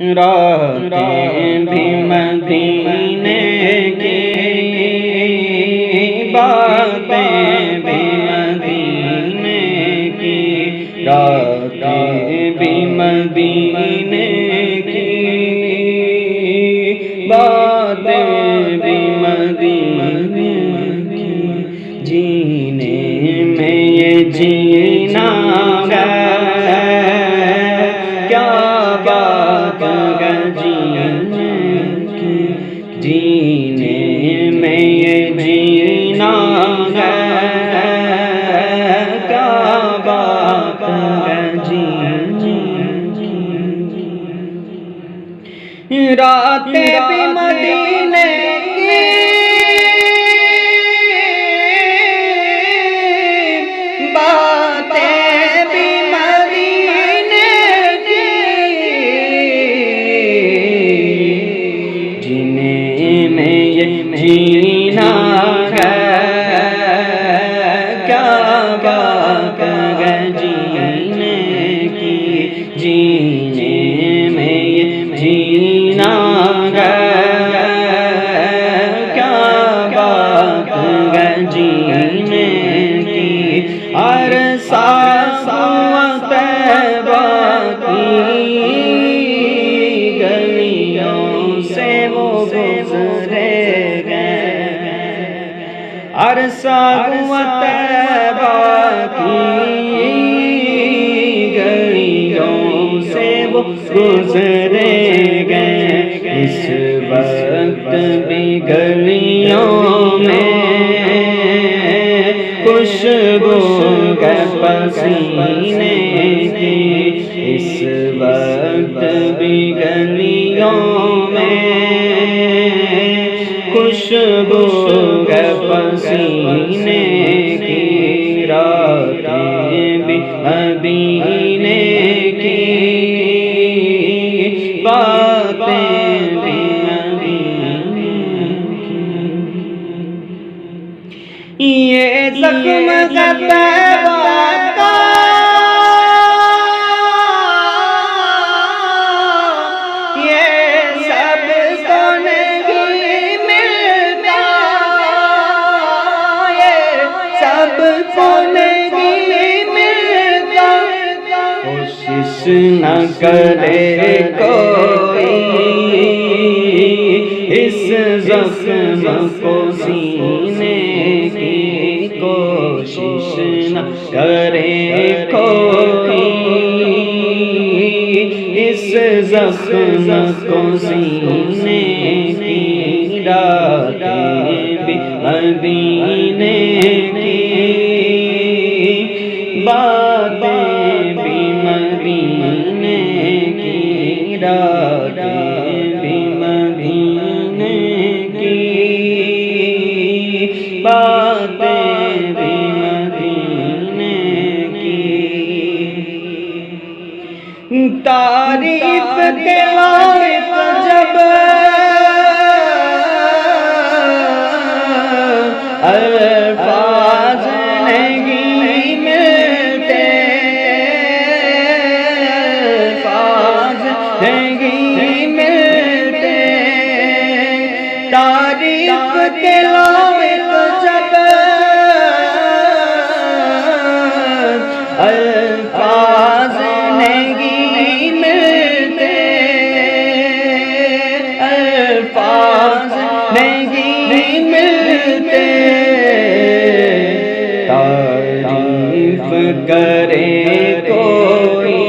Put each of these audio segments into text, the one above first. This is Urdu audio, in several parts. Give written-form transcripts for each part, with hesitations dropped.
راتیں بھی مدینے کی، باتیں بھی مدینے کی، راتیں بھی مدینے کی، باتیں بھی مدینے کی، جینے میں یہ جینا ہے، کیا بات ہے جینے کی، جینے میں یہ جینا ہے، کیا بات ہے جینے کی، راتیں بھی مدینے کی، باتیں بھی مدینے کی، جینے میں یہ جینا ہے، کیا بات ہے جینے کی، جینے میں یہ جینا ہے، کیا بات ہے جینے کی، ہر سانس طیبہ کی گلیوں سے وہ گزرے گئے، ہر سانس طیبہ کی گلیوں سے وہ گزرے گئے، اس وقت بھی گلیوں میں خوشبو ہے پسینے کی، اس وقت بھی گلیوں میں خوشبو ہے پسینے کی، راتیں بھی مدینے کی، باتیں بھی مدینے کی، یہ زخم طیبہ کا یہ سب کو نہیں ملتا، یہ سب کو نہیں ملتا، کوشش نہ کرے کوئی اس زخم کو سینے کی، کوشش نہ کرے کوئی اس زخم کو سینے کی، راتیں بھی مدینے کی، باتیں بھی مدینے کی، راتیں بھی مدینے کی، باتیں بھی مدینے کی، تعریف کے لائق جب الفاظ نہیں ملتے، الفاظ نہیں ملتے، تعریف کے لائق جب الفاظ نہیں ملتے، الفاظ نہیں ملتے، تعریف کرے کوئی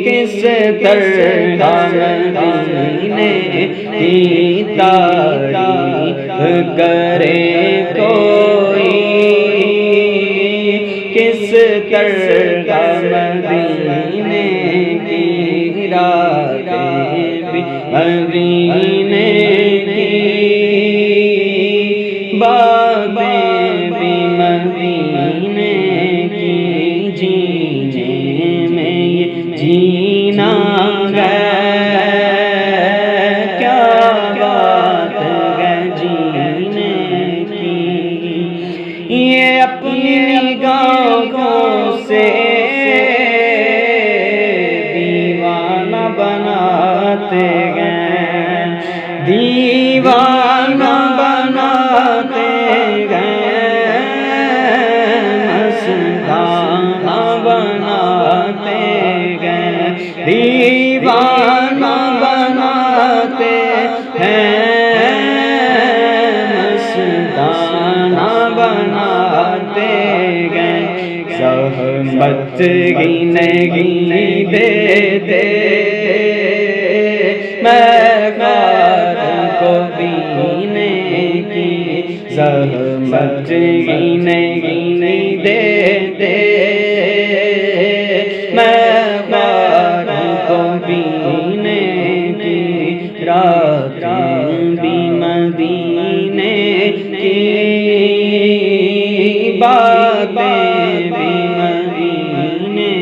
کس طرح مدینے کی، تعریف کرے کوئی کس طرح مدینے کی، راتیں بھی مدینے کی، باتیں بھی مدینے کی، جینے میں یہ جینا ہے، کیا بات ہے جینے کی، یہ اپنی نگاہوں سے دیوانہ بناتے گئے دیوانہ بناتے گئے مستانہ بناتے گئے دیوانہ بناتے ہیں مستانہ بناتے گئے زحمت نہیں دیتے میں غار کو پینے کی زحمت نہیں دیتے میں غار کو پینے کی رات بھی مدینے کی باتیں بھی مدینے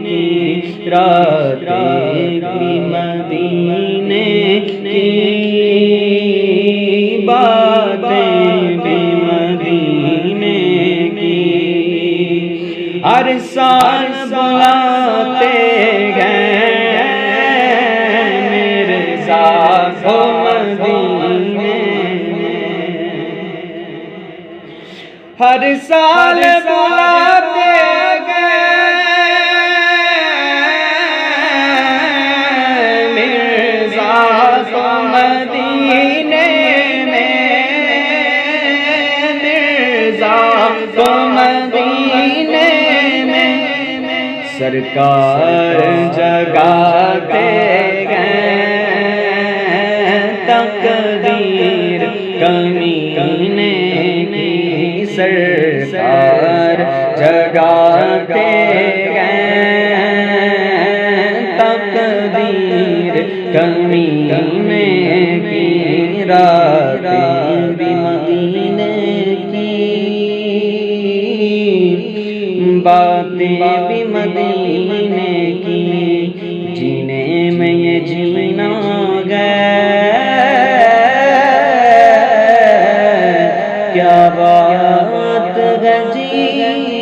کی راتیں بھی مدینے کی باتیں بھی مدینے کی ہر سال بلاتے گئے مرزا کو مدینے ہر سال بلاتے تو مدینے میں سرکار جگاتے گئے تقدیر کمینے کی سرکار جگاتے گئے تقدیر کمینے کی راتیں بھی مدینے باتیں بھی مدینے کی جینے میں یہ جینا گئے کیا بات ہے جی